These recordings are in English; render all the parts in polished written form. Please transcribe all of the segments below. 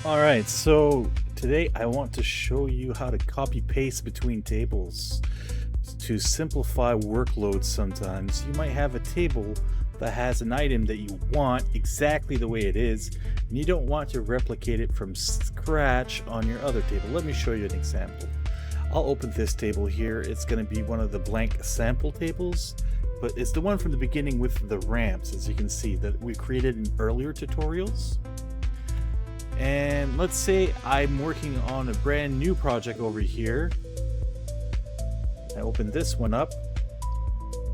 Alright, so today I want to show you how to copy paste between tables. To simplify workloads sometimes, you might have a table that has an item that you want exactly the way it is, and you don't want to replicate it from scratch on your other table. Let me show you an example. I'll open this table here. It's going to be one of the blank sample tables, but it's the one from the beginning with the ramps, as you can see, that we created in earlier tutorials. And let's say I'm working on a brand new project over here. I open this one up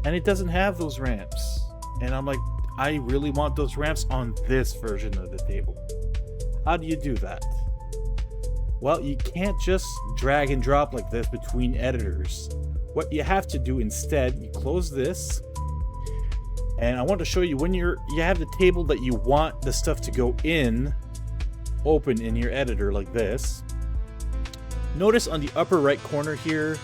and it doesn't have those ramps. And I'm like, I really want those ramps on this version of the table. How do you do that? Well, you can't just drag and drop like this between editors. What you have to do instead, you close this. And I want to show you when you have the table that you want the stuff to go in, open in your editor like this. Notice on the upper right corner here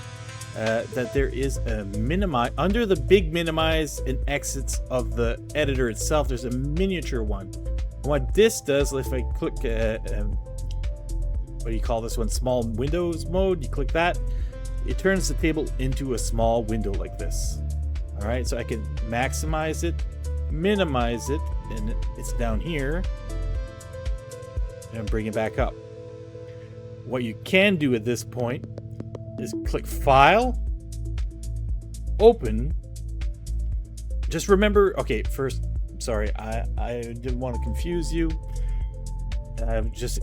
that there is a minimize under the big minimize and exits of the editor itself. There's a miniature one. And what this does, if I click what do you call this one, small windows mode, you click that, it turns the table into a small window like this. All right, so I can maximize it, minimize it, and it's down here, and bring it back up. What you can do at this point is click File, Open. Just remember, okay, first, sorry, I didn't want to confuse you.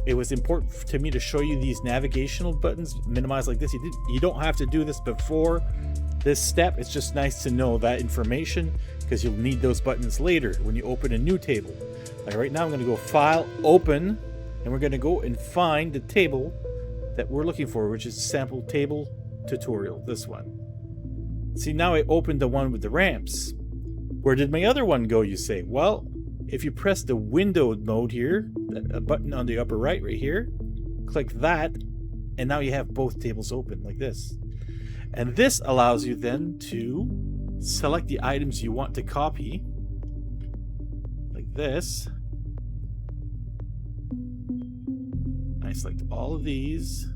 It was important to me to show you these navigational buttons, minimize like this. You don't have to do this before this step. It's just nice to know that information because you'll need those buttons later when you open a new table. Like right now, I'm going to go File, Open. And we're going to go and find the table that we're looking for, which is sample table tutorial, this one. See, now I opened the one with the ramps. Where did my other one go, you say? Well, if you press the window mode here, a button on the upper right here, click that, and now you have both tables open like this. And this allows you then to select the items you want to copy, like this. I select all of these,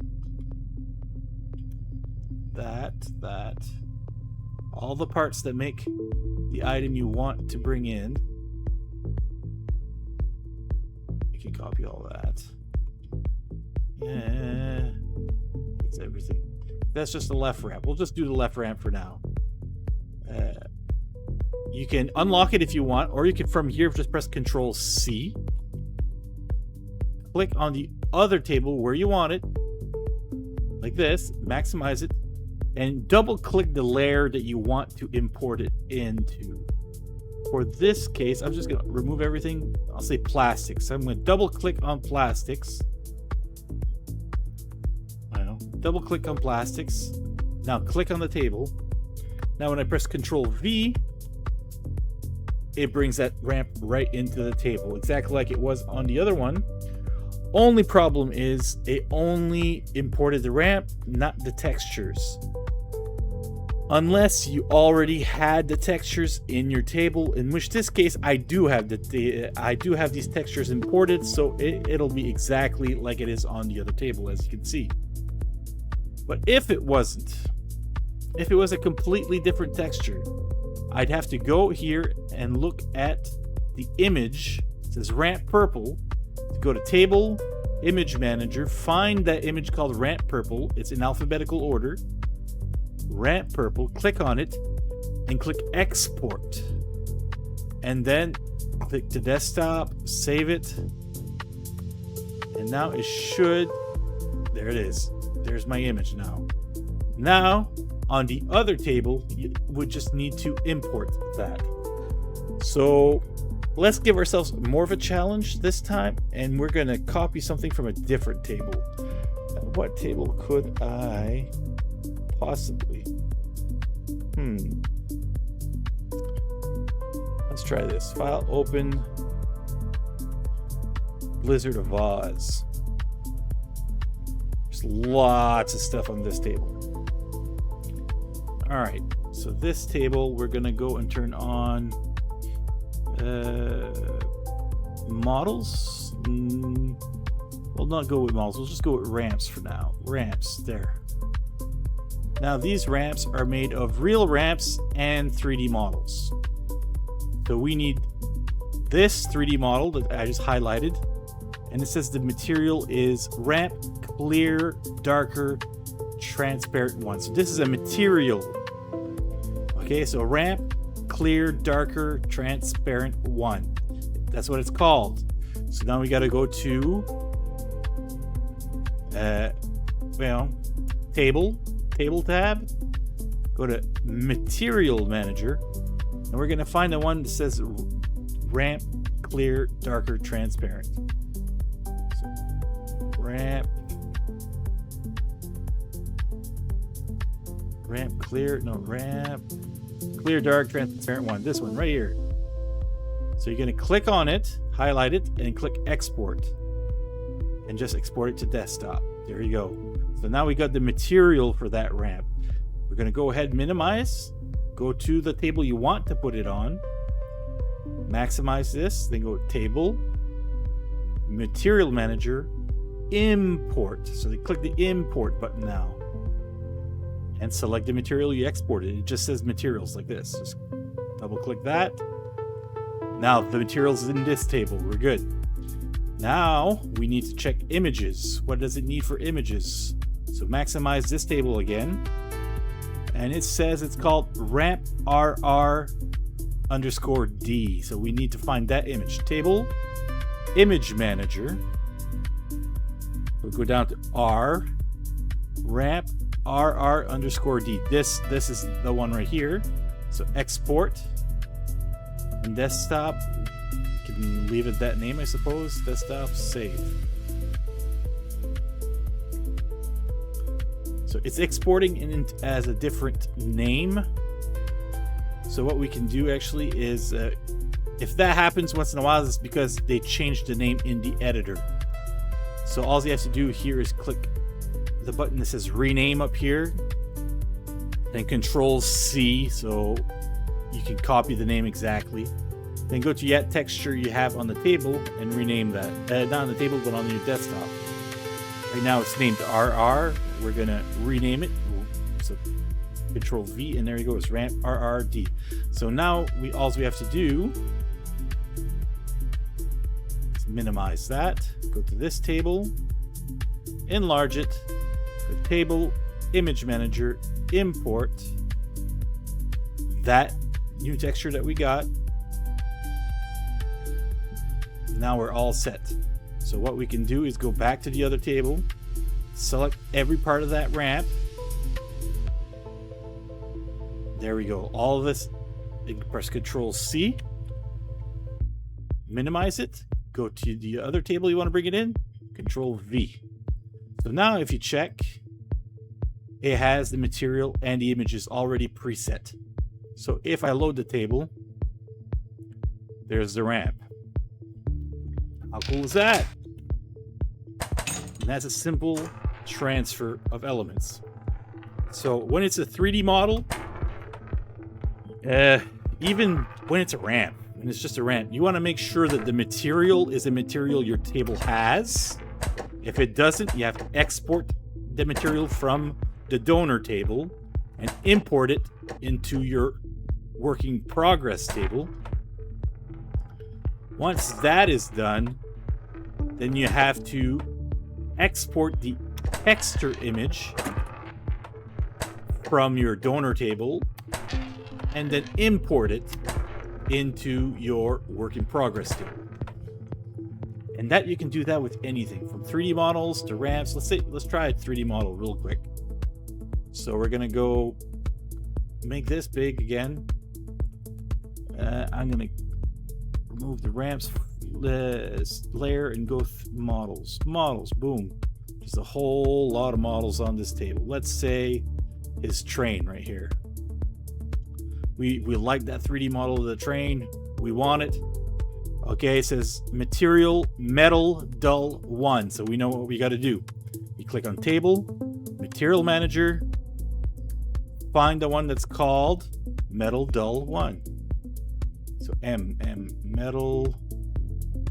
that, all the parts that make the item you want to bring in. You can copy all that. Yeah, that's everything. That's just the left ramp. We'll just do the left ramp for now. You can unlock it if you want, or you can from here just press Control C. Click on the other table where you want it, like this, maximize it, and double click the layer that you want to import it into. For this case, I'm just going to remove everything. I'll say plastics. I'm going to double click on plastics. I don't know, double click on plastics. Now click on the table. Now when I press Control V, it brings that ramp right into the table, exactly like it was on the other one. Only problem is it only imported the ramp, not the textures. Unless you already had the textures in your table, in which this case I do have these textures imported, so it'll be exactly like it is on the other table, as you can see. But if it wasn't, if it was a completely different texture, I'd have to go here and look at the image. It says ramp purple. Go to Table, Image Manager, find that image called Ramp Purple. It's in alphabetical order. Ramp Purple, click on it, and click Export. And then click to Desktop, save it. And now it should, there it is. There's my image now. Now, on the other table, you would just need to import that. So, let's give ourselves more of a challenge this time, and we're going to copy something from a different table. What table could I possibly? Let's try this. File, Open, Blizzard of Oz. There's lots of stuff on this table. All right, so this table, we're going to go and turn on models. We'll We'll not go with models. We'll just go with ramps for now. Ramps, there. Now these ramps are made of real ramps and 3D models. So we need this 3D model that I just highlighted, and it says the material is ramp clear, darker, transparent one. So this is a material. Okay, so ramp clear, darker, transparent one. That's what it's called. So now we got to go to table tab, go to material manager, and we're going to find the one that says ramp clear, darker, transparent. So ramp clear, dark, transparent one. This one right here. So you're going to click on it, highlight it, and click export, and just export it to desktop. There you go. So now we got the material for that ramp. We're going to go ahead and minimize, go to the table you want to put it on, maximize this, then go table, material manager, import. So they click the import button now and select the material you exported. It just says materials like this. Just double click that. Now the materials is in this table. We're good. Now we need to check images. What does it need for images? So maximize this table again, and it says it's called ramp RR _D. So we need to find that image. Table, image manager. We'll go down to R, ramp RR _D. This is the one right here. So export and desktop. You can leave it that name, I suppose. Desktop, save. So it's exporting in as a different name. So what we can do actually is, if that happens once in a while, it's because they changed the name in the editor. So all you have to do here is click the button that says rename up here, then Control C, so you can copy the name exactly. Then go to that texture you have on the table and rename that. Not on the table, but on your desktop. Right now it's named RR. We're gonna rename it. So Control V, and there you go. It's ramp RRD. So now all we have to do is minimize that. Go to this table, enlarge it. Go to table, image manager, import that new texture that we got. Now we're all set. So what we can do is go back to the other table, select every part of that ramp. There we go. All of this, press Control C, minimize it, go to the other table you want to bring it in, Control V. So now if you check, it has the material and the images already preset. So if I load the table, there's the ramp. How cool is that? And that's a simple transfer of elements. So when it's a 3D model, even when it's a ramp, and it's just a ramp, you want to make sure that the material is a material your table has. If it doesn't, you have to export the material from the donor table and import it into your working progress table. Once that is done, then you have to export the texture image from your donor table and then import it into your work in progress table. And that you can do that with anything from 3D models to ramps. Let's try a 3D model real quick. So we're gonna go make this big again. I'm gonna remove the ramps layer and go models, boom. There's a whole lot of models on this table. Let's say his train right here. We like that 3D model of the train. We want it. Okay, it says material metal dull 1. So we know what we got to do. You click on table, material manager, find the one that's called metal dull 1. So M metal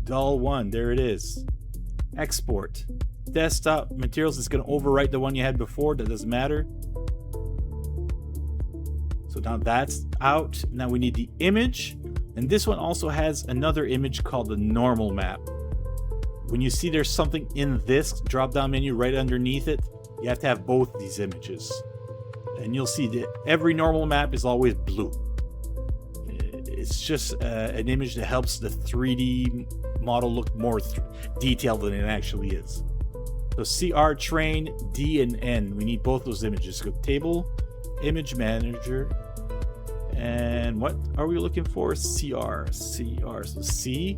dull 1. There it is. export. Desktop materials is going to overwrite the one you had before. That doesn't matter. So now that's out. Now we need the image. And this one also has another image called the normal map. When you see there's something in this drop-down menu right underneath it, you have to have both these images. And you'll see that every normal map is always blue. It's just an image that helps the 3D model look more detailed than it actually is. So CR, train, D, and N. We need both those images. Go table, image manager, and what are we looking for? CR. So C,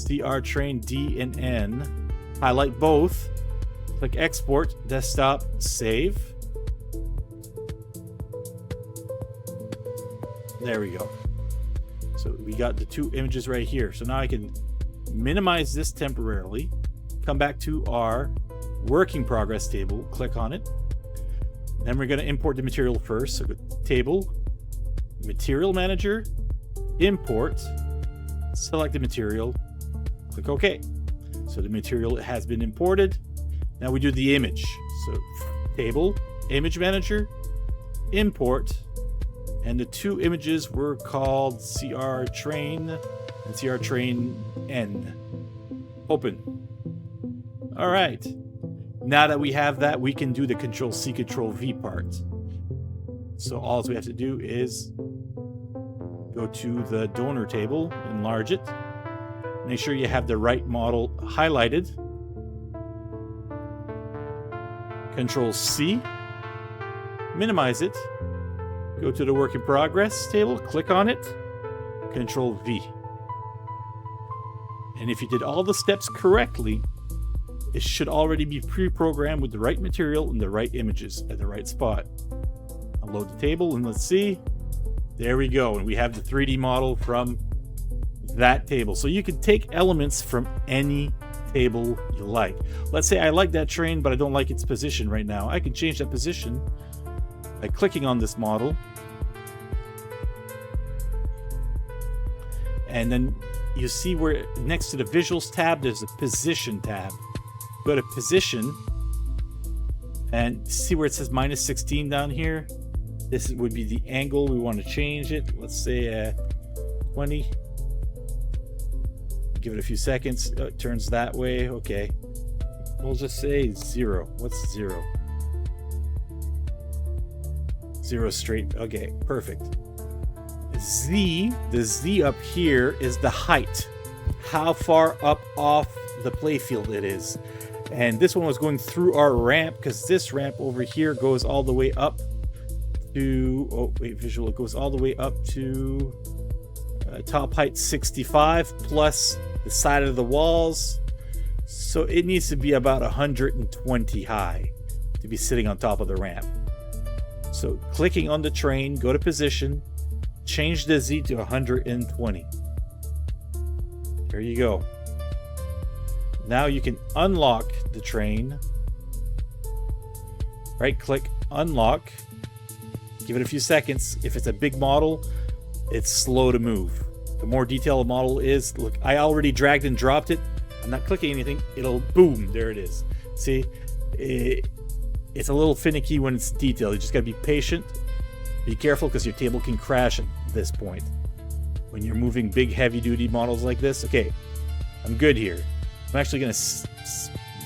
CR, train, D, and N. Highlight both. Click export, desktop, save. There we go. So we got the two images right here. So now I can minimize this temporarily. Come back to our work in progress table, click on it. Then we're going to import the material first. So go table, material manager, import, select the material, click OK. So the material has been imported. Now we do the image. So table, image manager, import, and the two images were called CR train and CR train N. Open. All right. Now that we have that, we can do the Control-C, Control-V part. So all we have to do is go to the donor table, enlarge it, make sure you have the right model highlighted. Control-C, minimize it, go to the work in progress table, click on it, Control-V. And if you did all the steps correctly, it should already be pre-programmed with the right material and the right images at the right spot. I'll load the table and let's see. There we go. And we have the 3D model from that table. So you can take elements from any table you like. Let's say I like that train, but I don't like its position right now. I can change that position by clicking on this model. And then you see where next to the visuals tab, there's a position tab. Go to position and see where it says -16 down here. This would be the angle. We want to change it. Let's say 20. Give it a few seconds. It turns that way. Okay. We'll just say 0. What's 0? 0 straight. Okay, perfect. Z, the Z up here is the height. How far up off the playfield it is. And this one was going through our ramp because this ramp over here goes all the way up to, oh wait, visual, it goes all the way up to top height 65 plus the side of the walls. So it needs to be about 120 high to be sitting on top of the ramp. So clicking on the train, go to position, change the Z to 120. There you go. Now you can unlock the train. Right click, unlock. Give it a few seconds. If it's a big model, it's slow to move. The more detailed a model is, look, I already dragged and dropped it. I'm not clicking anything. It'll boom, there it is. See, it's a little finicky when it's detailed. You just gotta be patient. Be careful because your table can crash at this point. When you're moving big heavy duty models like this. Okay, I'm good here. I'm actually gonna,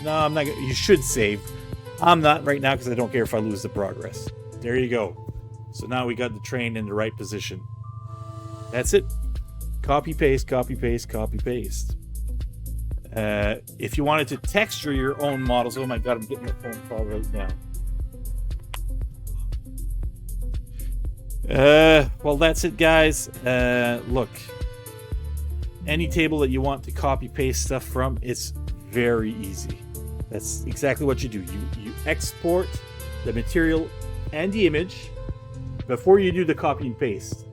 no, I'm not gonna, you should save. I'm not right now because I don't care if I lose the progress. There you go. So now we got the train in the right position. That's it. Copy, paste, copy, paste, copy, paste. If you wanted to texture your own models, oh my god, I'm getting a phone call right now. Well, that's it, guys. Look, any table that you want to copy paste stuff from, it's very easy. That's exactly what you do. You export the material and the image before you do the copy and paste.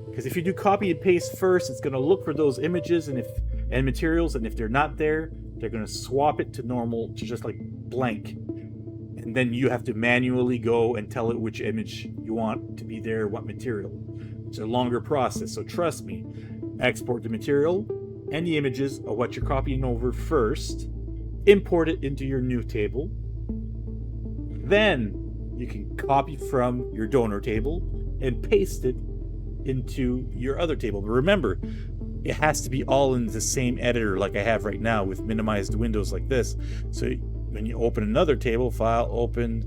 Because if you do copy and paste first, it's going to look for those images and materials, and if they're not there, they're going to swap it to normal, to just like blank. And then you have to manually go and tell it which image you want to be there, what material. It's a longer process, so trust me. Export the material and the images of what you're copying over first. import it into your new table. Then you can copy from your donor table and paste it into your other table. But remember, it has to be all in the same editor like I have right now with minimized windows like this. So when you open another table, file, open,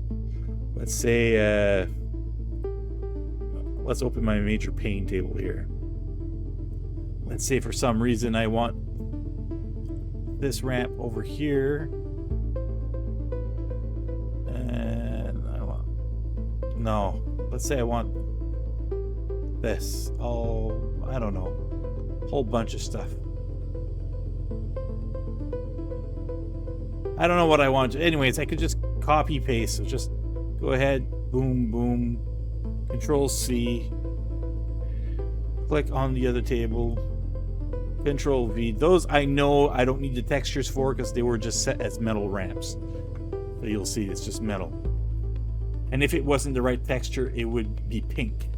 let's say, let's open my major pain table here. Let's say for some reason I want this ramp over here. And let's say I want this. I don't know. Whole bunch of stuff. I don't know what I want. Anyways, I could just copy paste. So just go ahead, boom, boom, Control C, click on the other table, Control V. Those I know I don't need the textures for because they were just set as metal ramps. So you'll see it's just metal. And if it wasn't the right texture, it would be pink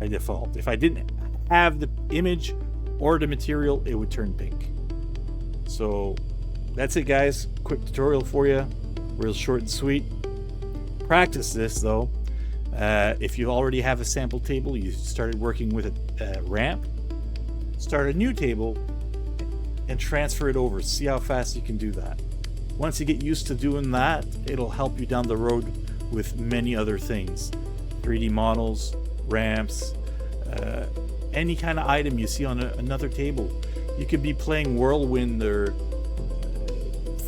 by default. If I didn't have the image or the material, it would turn pink. So that's it, guys. Quick tutorial for you, real short and sweet. Practice this though. If you already have a sample table, you started working with a ramp, start a new table and transfer it over. See how fast you can do that. Once you get used to doing that, it'll help you down the road with many other things. 3D models, ramps, any kind of item you see on another table. You could be playing Whirlwind or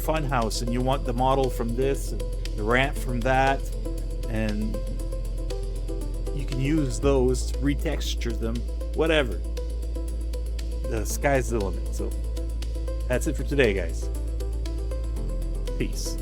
Funhouse and you want the model from this and the ramp from that, and you can use those to retexture them, whatever. The sky's the limit. So that's it for today, guys. Peace.